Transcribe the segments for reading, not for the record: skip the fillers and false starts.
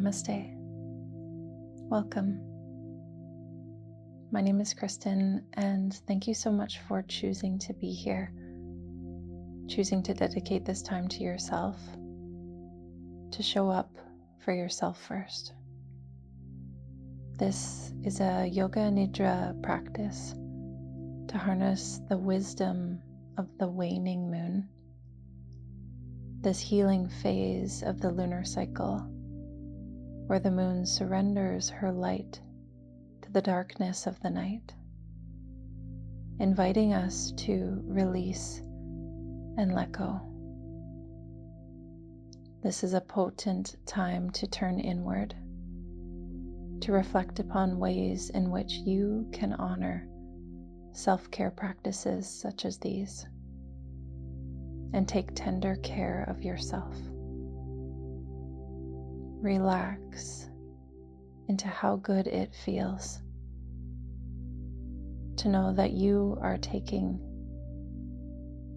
Namaste. Welcome. My name is Kristyn, and thank you so much for choosing to be here, choosing to dedicate this time to yourself, to show up for yourself first. This is a Yoga Nidra practice to harness the wisdom of the waning moon, this healing phase of the lunar cycle, where the moon surrenders her light to the darkness of the night, inviting us to release and let go. This is a potent time to turn inward, to reflect upon ways in which you can honor self-care practices such as these, and take tender care of yourself. Relax into how good it feels to know that you are taking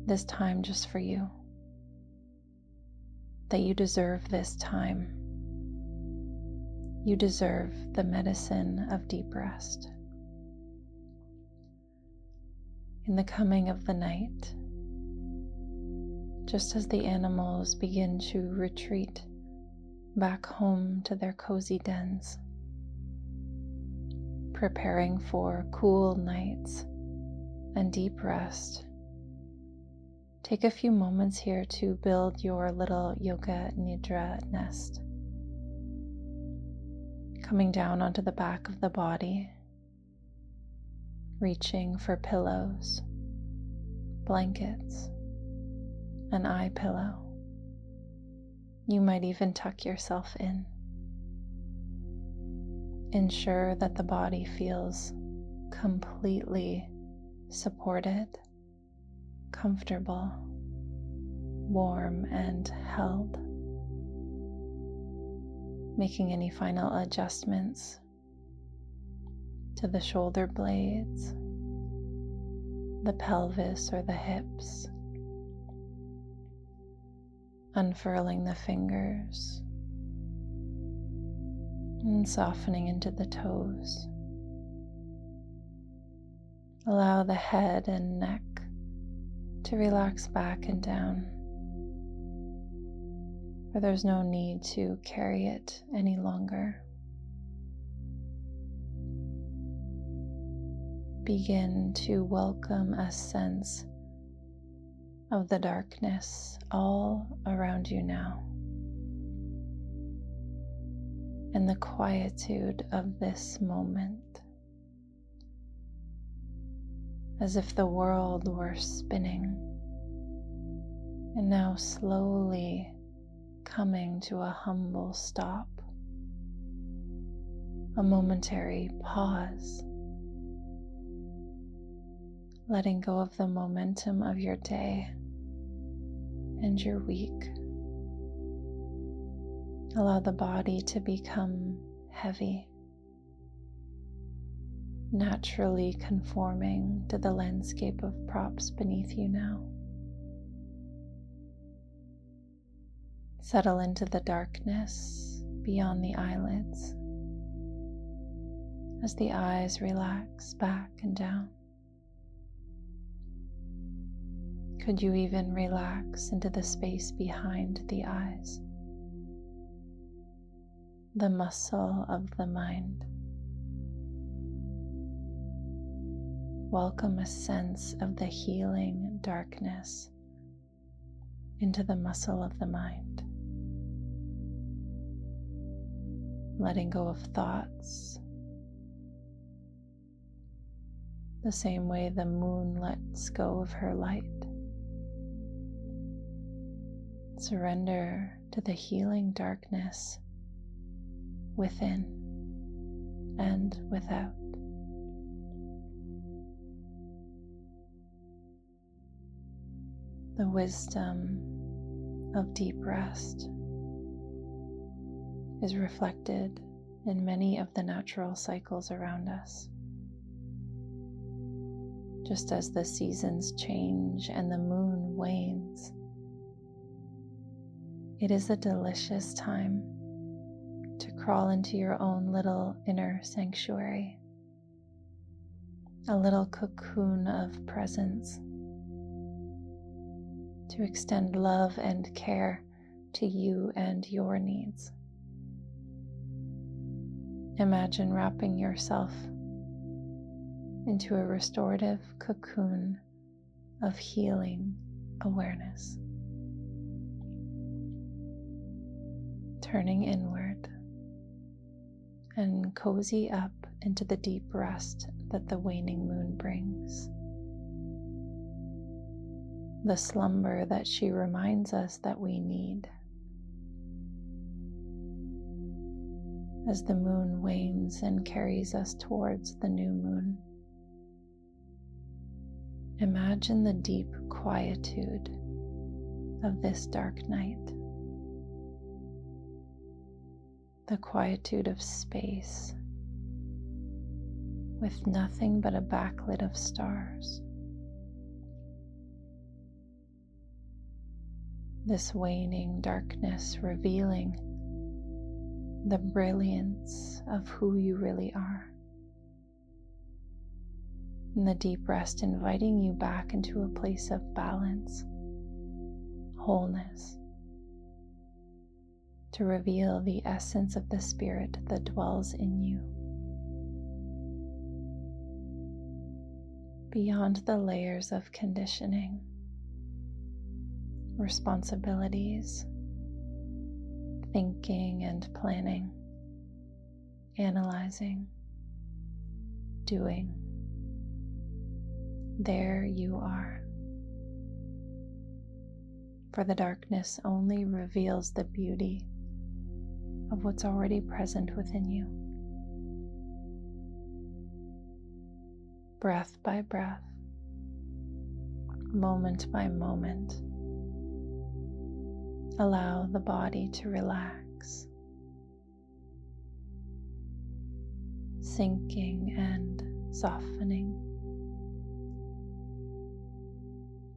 this time just for you, that you deserve this time. You deserve the medicine of deep rest. In the coming of the night, just as the animals begin to retreat back home to their cozy dens, preparing for cool nights and deep rest, take a few moments here to build your little Yoga Nidra nest, coming down onto the back of the body, reaching for pillows, blankets, an eye pillow. You might even tuck yourself in. Ensure that the body feels completely supported, comfortable, warm, and held. Making any final adjustments to the shoulder blades, the pelvis or the hips, unfurling the fingers and softening into the toes. Allow the head and neck to relax back and down, for there's no need to carry it any longer. Begin to welcome a sense of the darkness all around you now, and the quietude of this moment, as if the world were spinning and now slowly coming to a humble stop, a momentary pause, letting go of the momentum of your day and your week. Allow the body to become heavy, naturally conforming to the landscape of props beneath you now. Settle into the darkness beyond the eyelids as the eyes relax back and down. Could you even relax into the space behind the eyes, the muscle of the mind? Welcome a sense of the healing darkness into the muscle of the mind, letting go of thoughts, the same way the moon lets go of her light. Surrender to the healing darkness within and without. The wisdom of deep rest is reflected in many of the natural cycles around us. Just as the seasons change and the moon wanes, it is a delicious time to crawl into your own little inner sanctuary, a little cocoon of presence to extend love and care to you and your needs. Imagine wrapping yourself into a restorative cocoon of healing awareness, turning inward and cozy up into the deep rest that the waning moon brings, the slumber that she reminds us that we need. As the moon wanes and carries us towards the new moon, imagine the deep quietude of this dark night, the quietude of space with nothing but a backlit of stars. This waning darkness revealing the brilliance of who you really are. And the deep rest inviting you back into a place of balance, wholeness, to reveal the essence of the spirit that dwells in you. Beyond the layers of conditioning, responsibilities, thinking and planning, analyzing, doing. There you are. For the darkness only reveals the beauty of what's already present within you. Breath by breath, moment by moment, allow the body to relax, sinking and softening,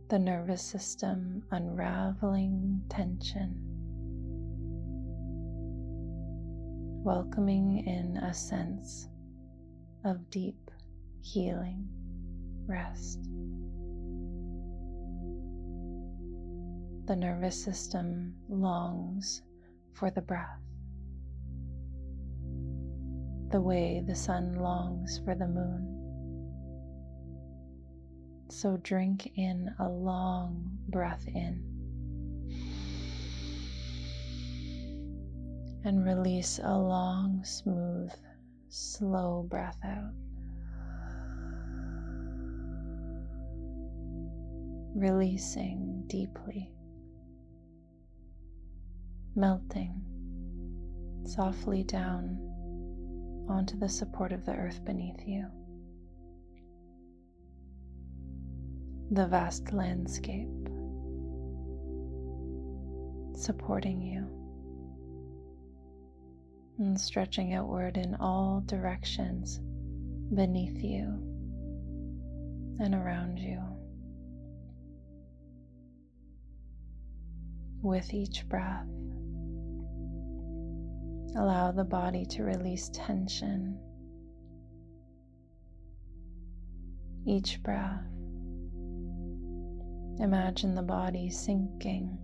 the nervous system unraveling tension, welcoming in a sense of deep healing rest. The nervous system longs for the breath, the way the sun longs for the moon. So drink in a long breath in and release a long, smooth, slow breath out. Releasing deeply, melting softly down onto the support of the earth beneath you. The vast landscape supporting you and stretching outward in all directions beneath you and around you. With each breath, allow the body to release tension. Each breath, imagine the body sinking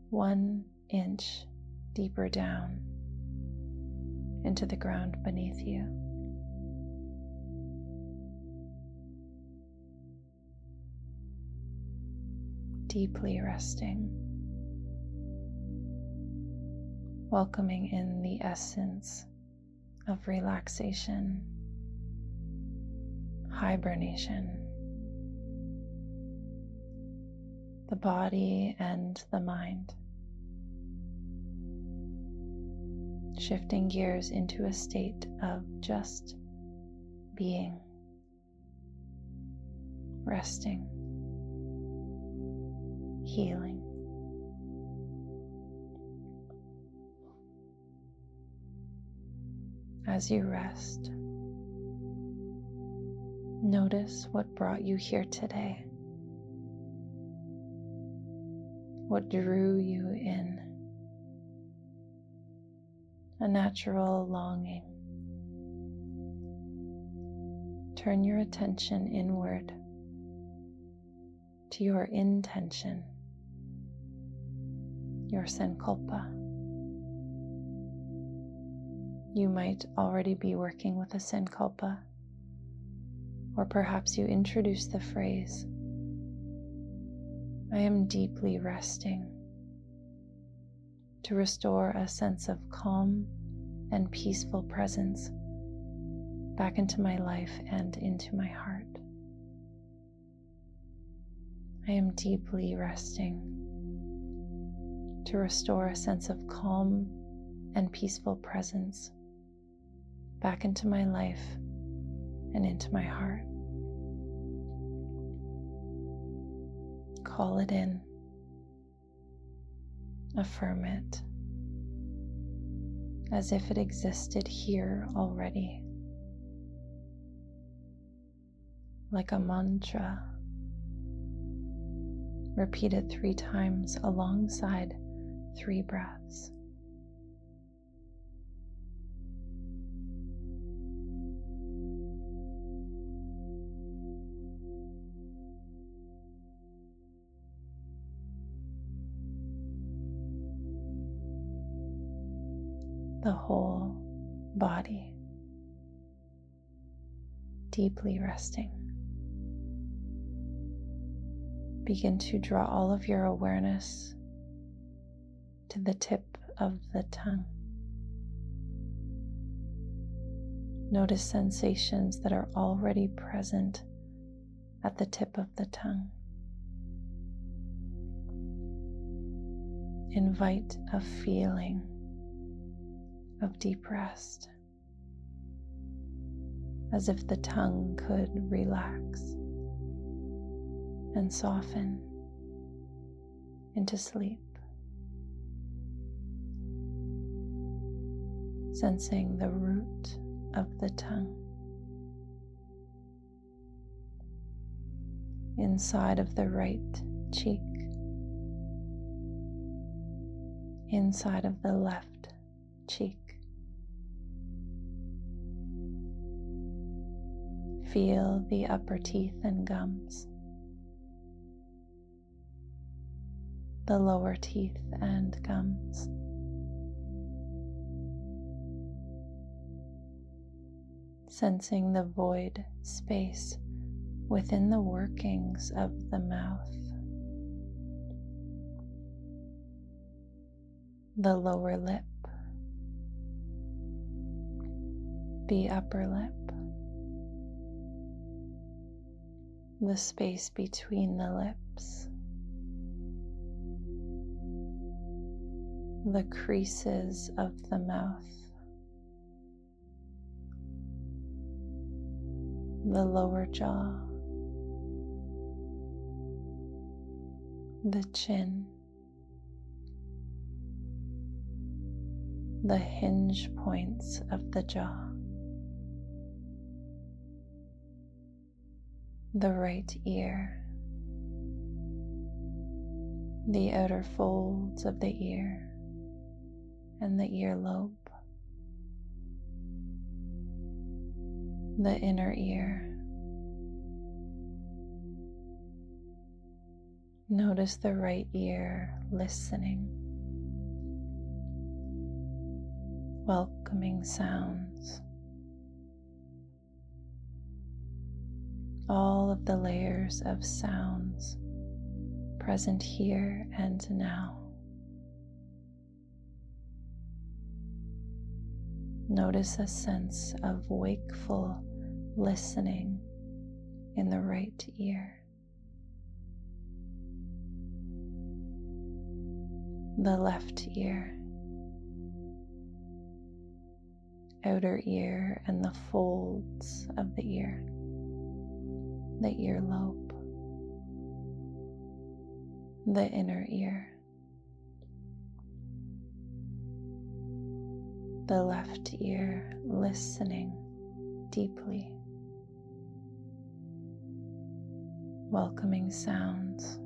1 inch deeper down into the ground beneath you. Deeply resting, welcoming in the essence of relaxation, hibernation, the body and the mind, shifting gears into a state of just being, resting, healing. As you rest, notice what brought you here today, what drew you in. a natural longing. Turn your attention inward to your intention, your sankalpa. You might already be working with a sankalpa, or perhaps you introduce the phrase, I am deeply resting, to restore a sense of calm and peaceful presence back into my life and into my heart. I am deeply resting to restore a sense of calm and peaceful presence back into my life and into my heart. Call it in. Affirm it as if it existed here already, like a mantra. Repeat it 3 times alongside 3 breaths. The whole body deeply resting. Begin to draw all of your awareness to the tip of the tongue. Notice sensations that are already present at the tip of the tongue. Invite a feeling of deep rest, as if the tongue could relax and soften into sleep. Sensing the root of the tongue, inside of the right cheek, inside of the left cheek. Feel the upper teeth and gums, the lower teeth and gums. Sensing the void space within the workings of the mouth, the lower lip, the upper lip, the space between the lips, the creases of the mouth, the lower jaw, the chin, the hinge points of the jaw, the right ear, the outer folds of the ear and the earlobe, the inner ear. Notice the right ear listening, welcoming sounds. All of the layers of sounds present here and now. Notice a sense of wakeful listening in the right ear. The left ear, outer ear and the folds of the ear, the earlobe, the inner ear, the left ear listening deeply, welcoming sounds.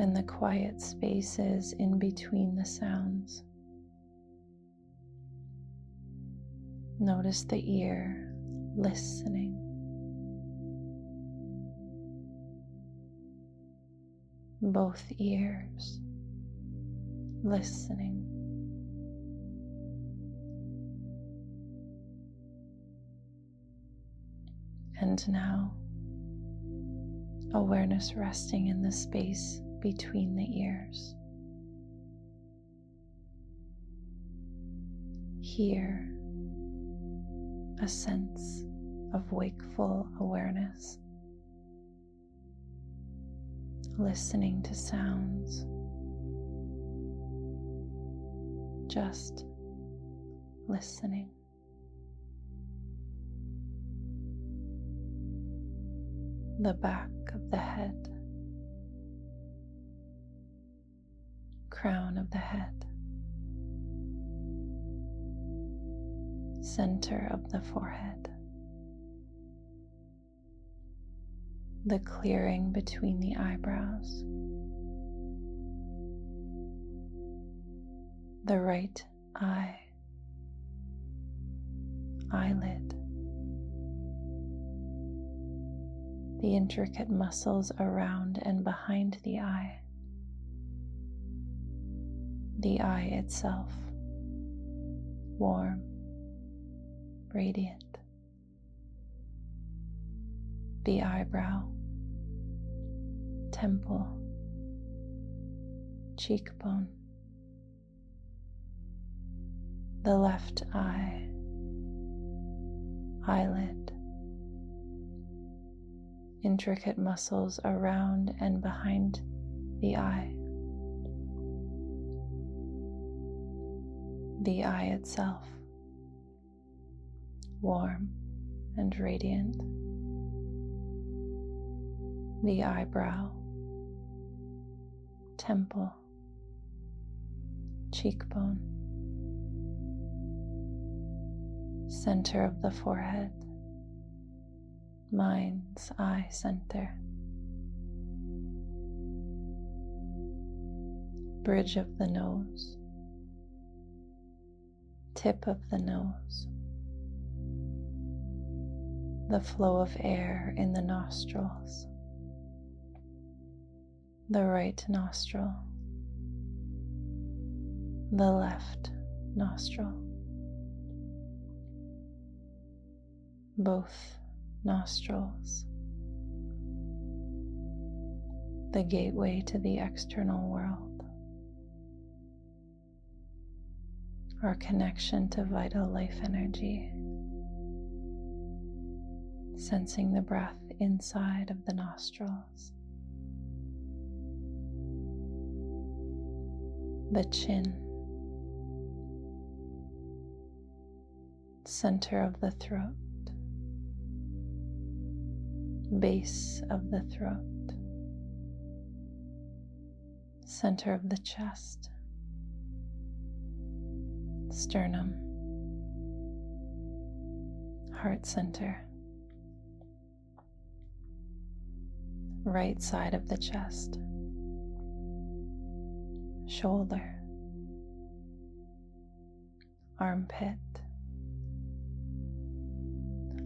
and the quiet spaces in between the sounds. Notice the ear listening. Both ears listening. And now, awareness resting in the space between the ears. Here, a sense of wakeful awareness, listening to sounds, just listening. The back of the head, crown of the head, center of the forehead, the clearing between the eyebrows, the right eye, eyelid, the intricate muscles around and behind the eye itself, warm, radiant, the eyebrow, temple, cheekbone, the left eye, eyelid, intricate muscles around and behind the eye itself, warm and radiant, the eyebrow, temple, cheekbone, center of the forehead, mind's eye center, bridge of the nose, tip of the nose, the flow of air in the nostrils, the right nostril, the left nostril, both nostrils, the gateway to the external world, our connection to vital life energy, sensing the breath inside of the nostrils, the chin, center of the throat, base of the throat, center of the chest, sternum, heart center, right side of the chest, shoulder, armpit,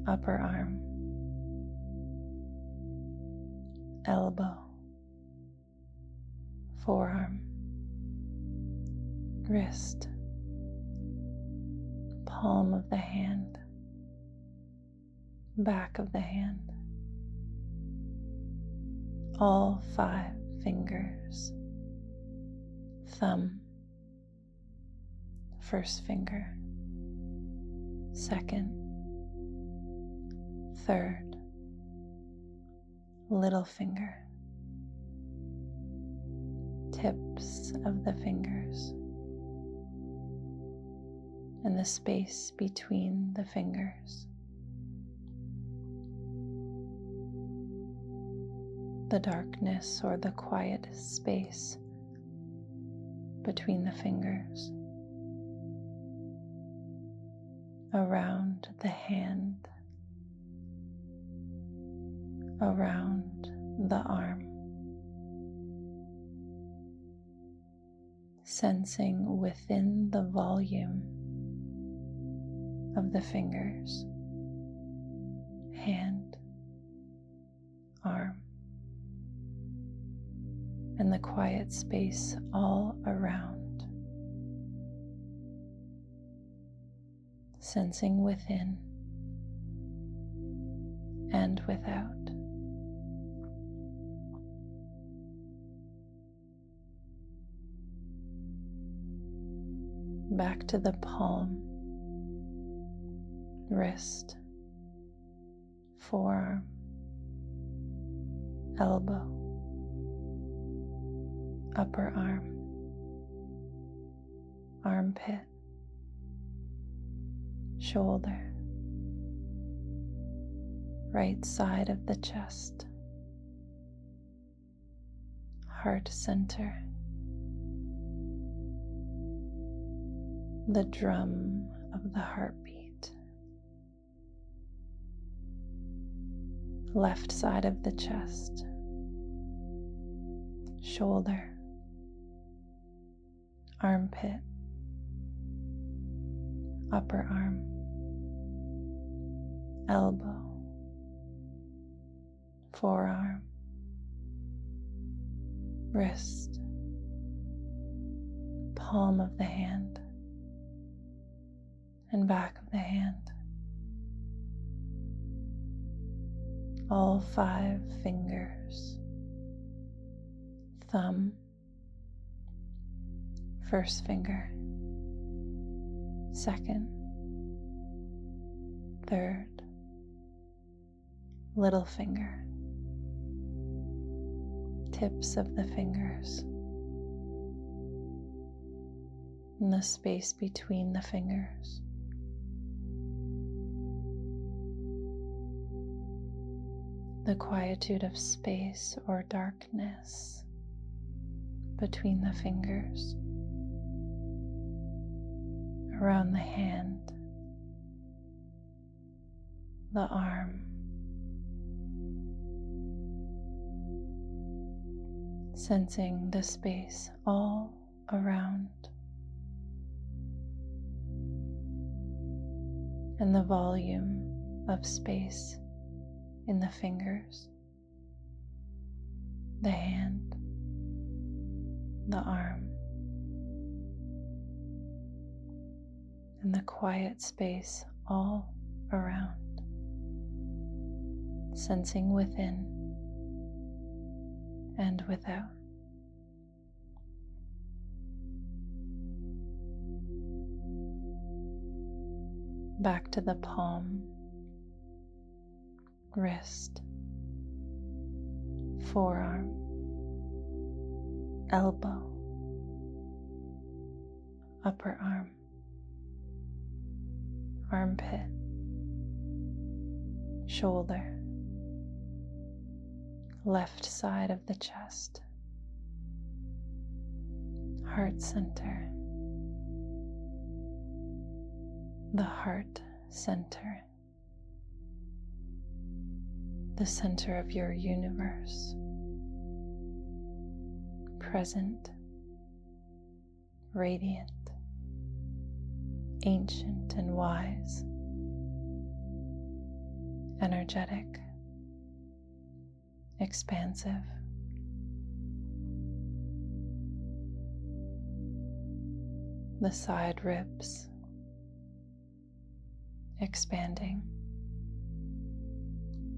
upper arm, elbow, forearm, wrist, palm of the hand, back of the hand, all 5 fingers, thumb, first finger, second, third, little finger, tips of the fingers, and the space between the fingers, the darkness or the quiet space between the fingers, around the hand, around the arm, sensing within the volume of the fingers, hand, arm, and the quiet space all around, sensing within and without. Back to the palm, wrist, forearm, elbow, upper arm, armpit, shoulder, right side of the chest, heart center, the drum of the heartbeat, left side of the chest, shoulder, armpit, upper arm, elbow, forearm, wrist, palm of the hand, and back of the hand. All 5 fingers, thumb, first finger, second, third, little finger, tips of the fingers, and the space between the fingers. The quietude of space or darkness between the fingers, around the hand, the arm, sensing the space all around, and the volume of space in the fingers, the hand, the arm, and the quiet space all around, sensing within and without. Back to the palm, wrist, forearm, elbow, upper arm, armpit, shoulder, left side of the chest, heart center, the heart center, the center of your universe, present, radiant, ancient and wise, energetic, expansive. The side ribs expanding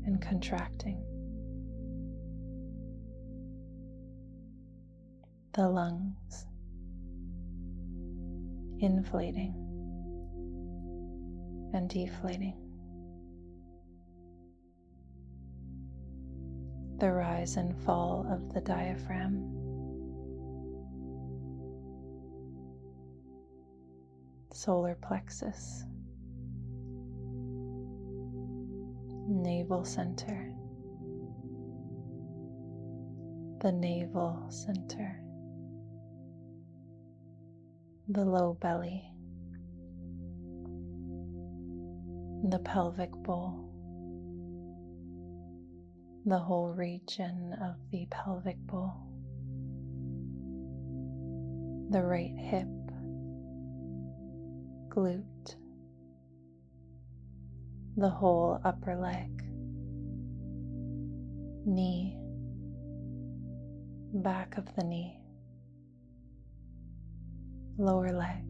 and contracting, the lungs inflating and deflating, the rise and fall of the diaphragm, solar plexus, navel center, the navel center, the low belly, the pelvic bowl, the whole region of the pelvic bowl, the right hip, glute, the whole upper leg, knee, back of the knee, lower leg,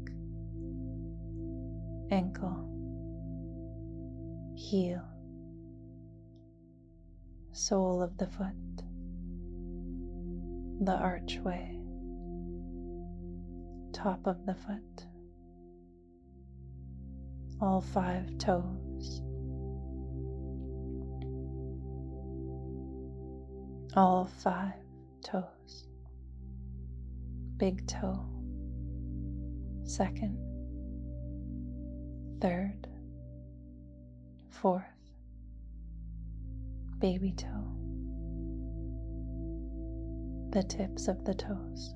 ankle, heel, sole of the foot, the archway, top of the foot, all 5 toes, all 5 toes, big toe, second, third, fourth, baby toe, the tips of the toes,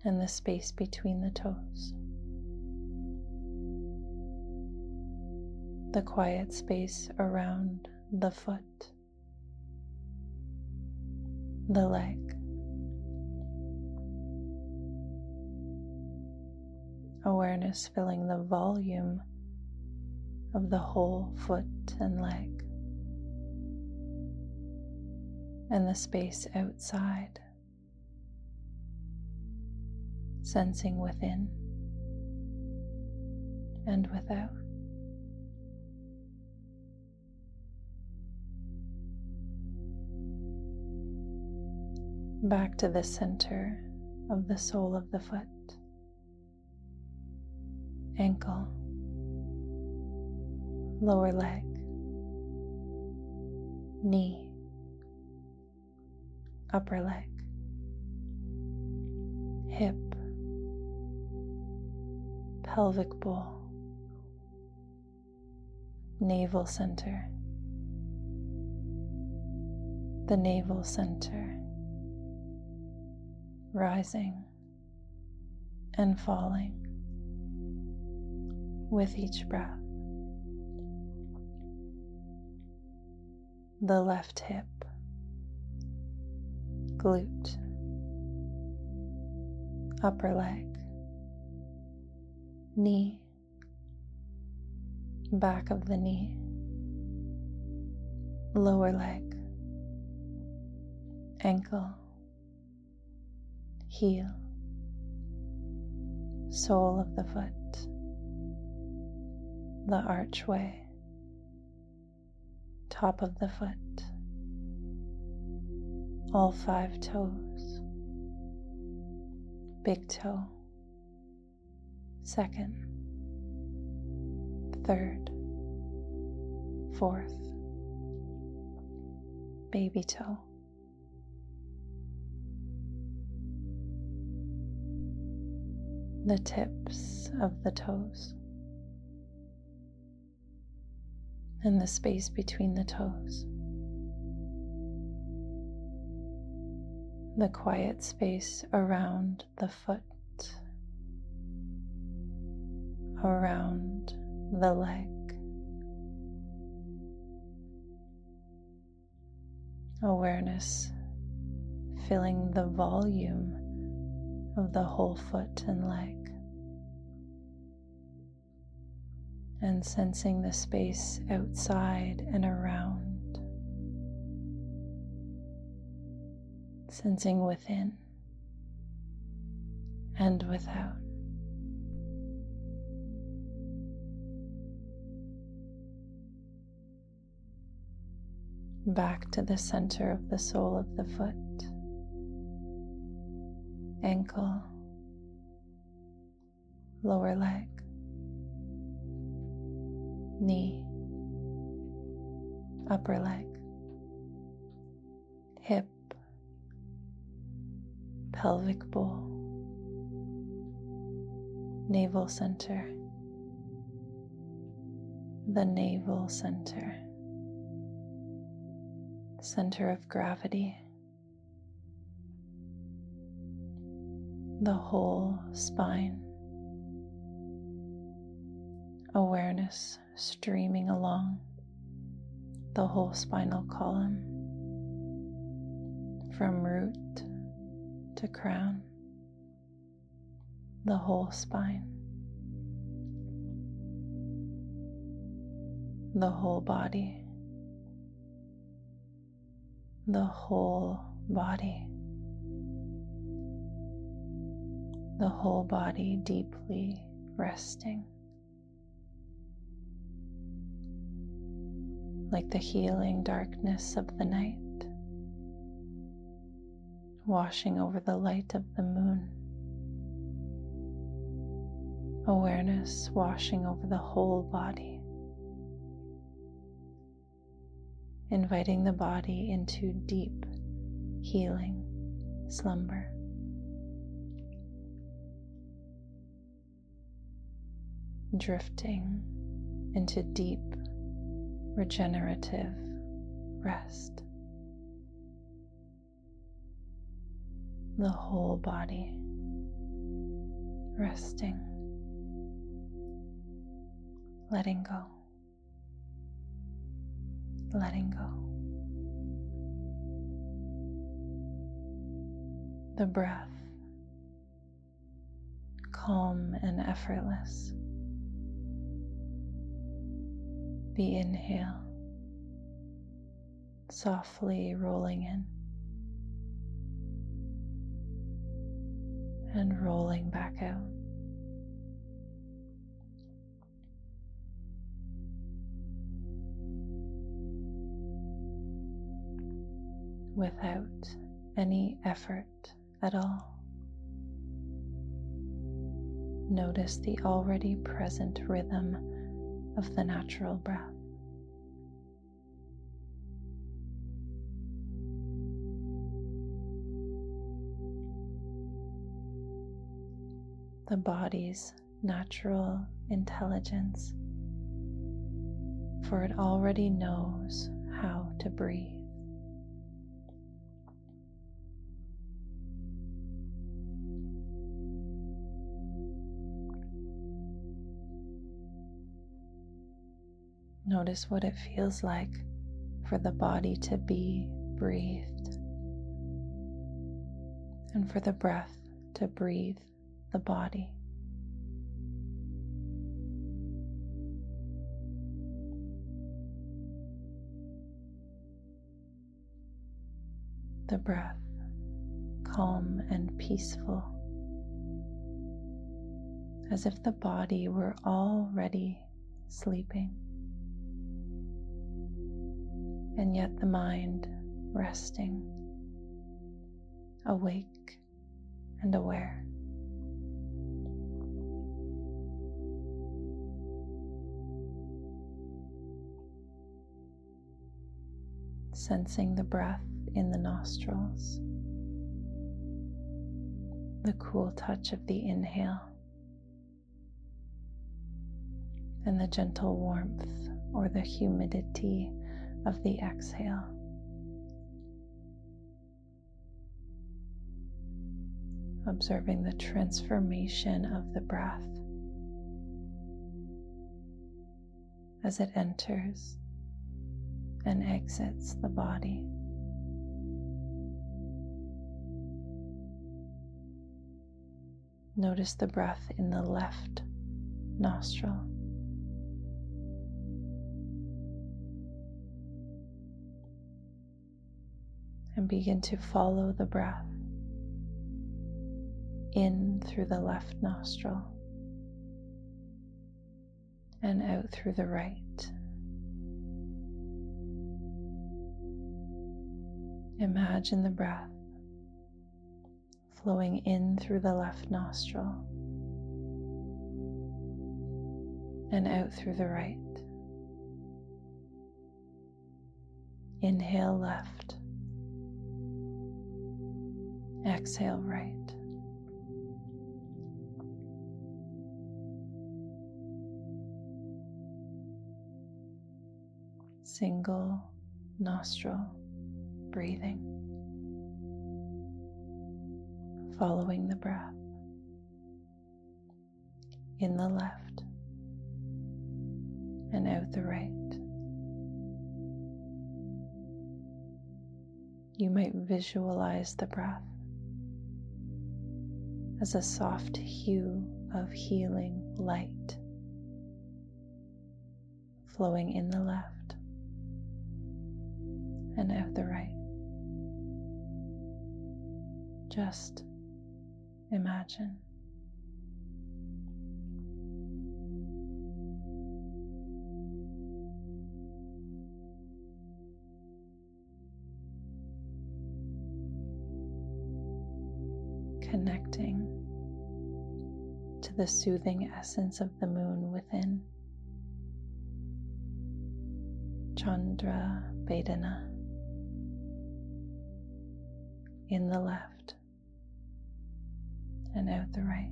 and the space between the toes, the quiet space around the foot, the leg, awareness filling the volume of the whole foot and leg, and the space outside, sensing within and without. Back to the center of the sole of the foot, ankle, lower leg, knee, upper leg, hip, pelvic bowl, navel center, the navel center, rising and falling with each breath. The left hip, glute, upper leg, knee, back of the knee, lower leg, ankle, heel, sole of the foot, the archway, top of the foot, all 5 toes, big toe, second, third, fourth, baby toe, the tips of the toes, and the space between the toes, the quiet space around the foot, around the leg, awareness filling the volume of the whole foot and leg, and sensing the space outside and around, sensing within and without. Back to the center of the sole of the foot, ankle, lower leg, knee, upper leg, hip, pelvic bowl, navel center, the navel center, center of gravity, the whole spine, awareness streaming along the whole spinal column from root to crown, the whole spine, the whole body, the whole body, the whole body deeply resting, like the healing darkness of the night, washing over the light of the moon. Awareness washing over the whole body, inviting the body into deep healing slumber. Drifting into deep regenerative rest. The whole body resting, letting go, letting go. The breath, calm and effortless. The inhale, softly rolling in and rolling back out. Without any effort at all. Notice the already present rhythm of the natural breath. The body's natural intelligence, for it already knows how to breathe. Notice what it feels like for the body to be breathed and for the breath to breathe the body. The breath, calm and peaceful, as if the body were already sleeping. And yet the mind resting, awake and aware. Sensing the breath in the nostrils, the cool touch of the inhale, and the gentle warmth or the humidity of the exhale. Observing the transformation of the breath as it enters and exits the body. Notice the breath in the left nostril. And begin to follow the breath in through the left nostril and out through the right. Imagine the breath flowing in through the left nostril and out through the right. Inhale left. Exhale right. Single nostril breathing, following the breath in the left and out the right. You might visualize the breath as a soft hue of healing light flowing in the left and out the right. Just imagine. Connecting to the soothing essence of the moon within. Chandra Bhedana in the left and out the right.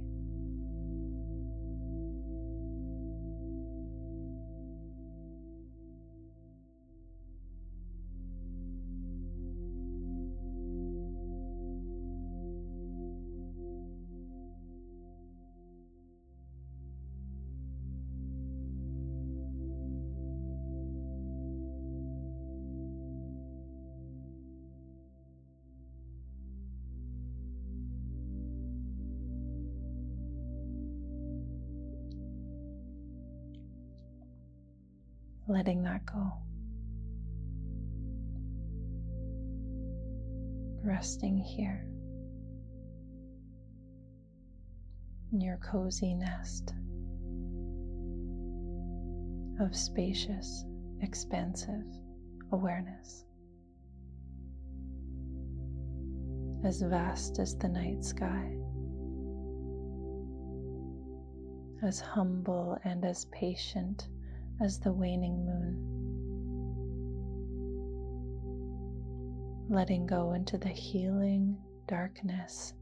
Letting that go. Resting here in your cozy nest of spacious, expansive awareness, as vast as the night sky, as humble and as patient as the waning moon, letting go into the healing darkness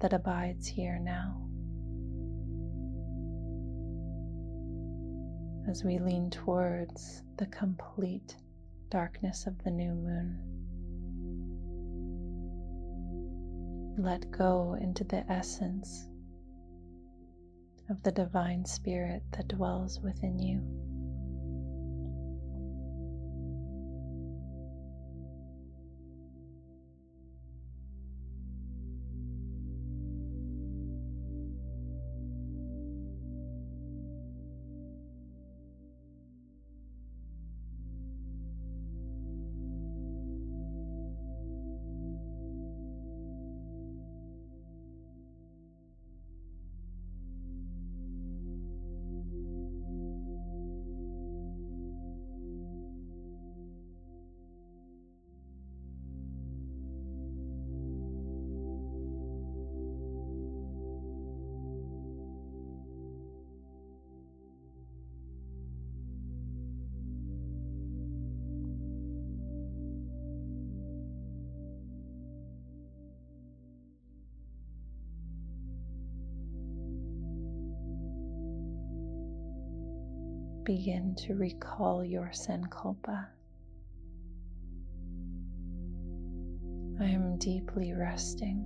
that abides here now. As we lean towards the complete darkness of the new moon, let go into the essence of the divine spirit that dwells within you. Begin to recall your sankalpa. I am deeply resting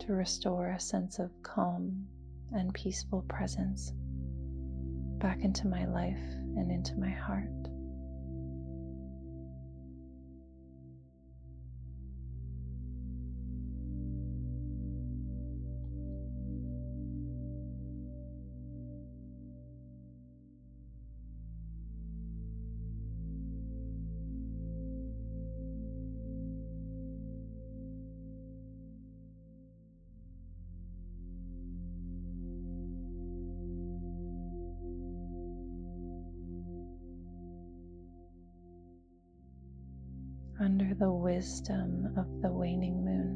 to restore a sense of calm and peaceful presence back into my life and into my heart. Under the wisdom of the waning moon,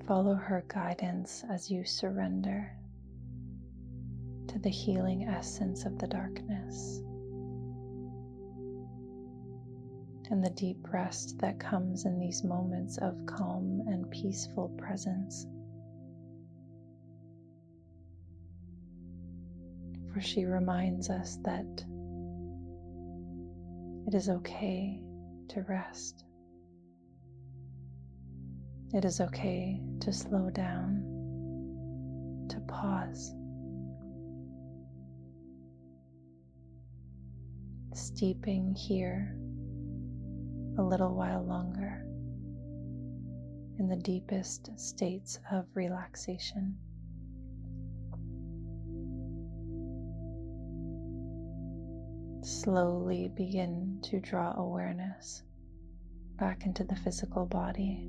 follow her guidance as you surrender to the healing essence of the darkness and the deep rest that comes in these moments of calm and peaceful presence. For she reminds us that it is okay to rest. It is okay to slow down, to pause, steeping here a little while longer in the deepest states of relaxation. Slowly begin to draw awareness back into the physical body.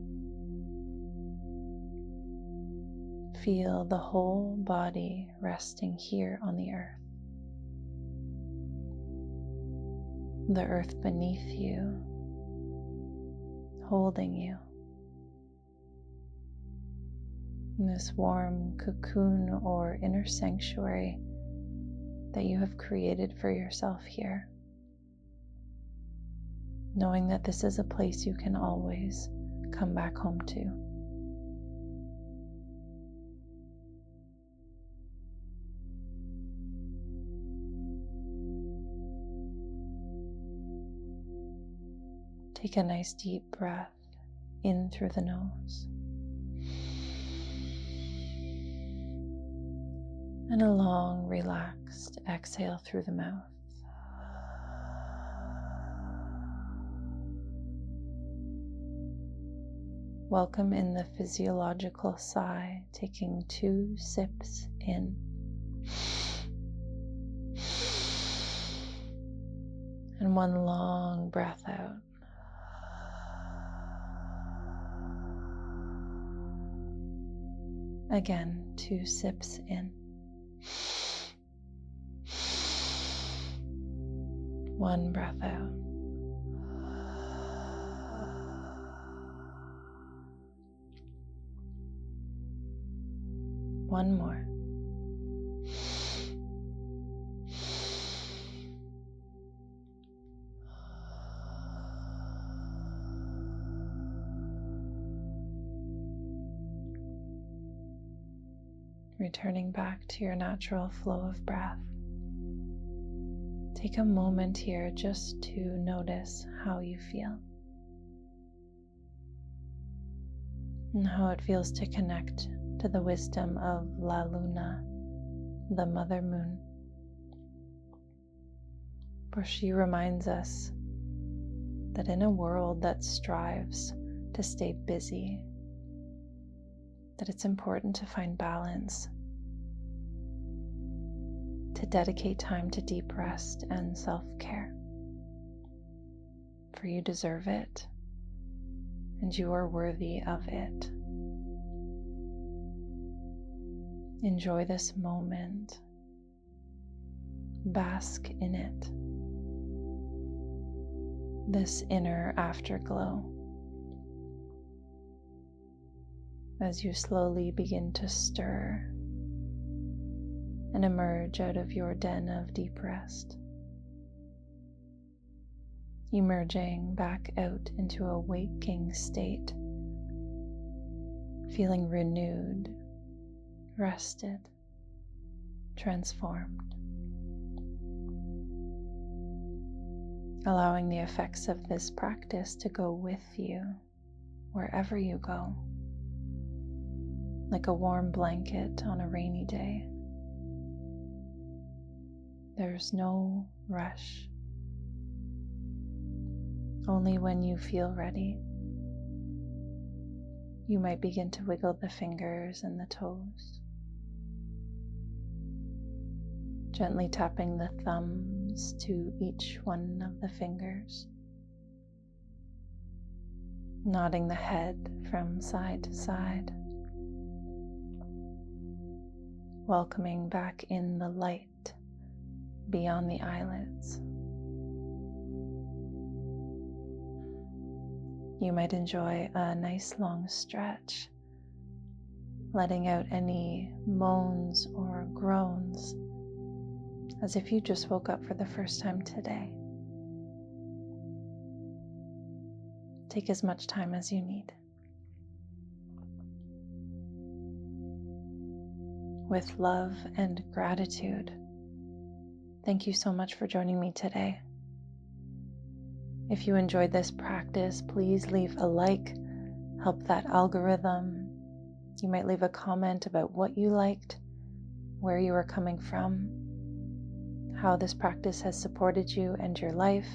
Feel the whole body resting here on the earth. The earth beneath you, holding you in this warm cocoon or inner sanctuary that you have created for yourself here, knowing that this is a place you can always come back home to. Take a nice deep breath in through the nose and a long, relaxed exhale through the mouth. Welcome in the physiological sigh, taking 2 sips in and 1 long breath out. Again, 2 sips in. 1 breath out. One more. Returning back to your natural flow of breath. Take a moment here just to notice how you feel and how it feels to connect to the wisdom of La Luna, the Mother Moon. For she reminds us that in a world that strives to stay busy, that it's important to find balance, to dedicate time to deep rest and self-care. For you deserve it, and you are worthy of it. Enjoy this moment. Bask in it. This inner afterglow. As you slowly begin to stir and emerge out of your den of deep rest, emerging back out into a waking state, feeling renewed, rested, transformed, allowing the effects of this practice to go with you wherever you go, like a warm blanket on a rainy day. There's no rush. Only when you feel ready, you might begin to wiggle the fingers and the toes, gently tapping the thumbs to each one of the fingers, nodding the head from side to side, welcoming back in the light beyond the eyelids. You might enjoy a nice long stretch, letting out any moans or groans as if you just woke up for the first time today. Take as much time as you need. With love and gratitude, thank you so much for joining me today. If you enjoyed this practice, please leave a like, help that algorithm. You might leave a comment about what you liked, where you are coming from, how this practice has supported you and your life,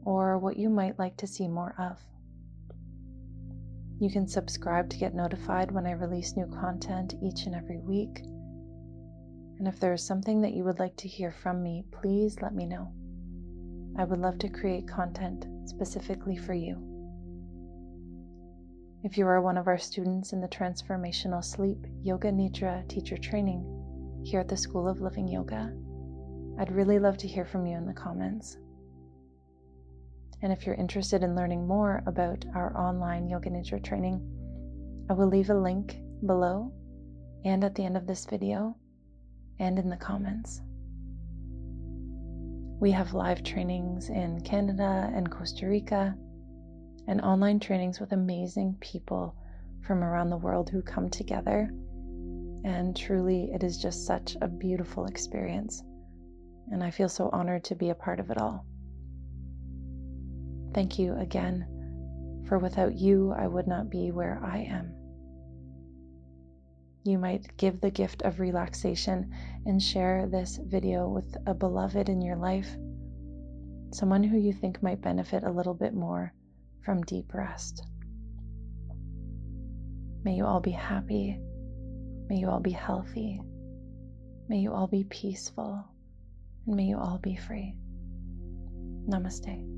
or what you might like to see more of. You can subscribe to get notified when I release new content each and every week. And if there is something that you would like to hear from me, please let me know. I would love to create content specifically for you. If you are one of our students in the Transformational Sleep Yoga Nidra teacher training here at the School of Living Yoga, I'd really love to hear from you in the comments. And if you're interested in learning more about our online Yoga Nidra training, I will leave a link below and at the end of this video and in the comments. We have live trainings in Canada and Costa Rica and online trainings with amazing people from around the world who come together. And truly, it is just such a beautiful experience. And I feel so honored to be a part of it all. Thank you again, for without you, I would not be where I am. You might give the gift of relaxation and share this video with a beloved in your life, someone who you think might benefit a little bit more from deep rest. May you all be happy. May you all be healthy. May you all be peaceful. And may you all be free. Namaste.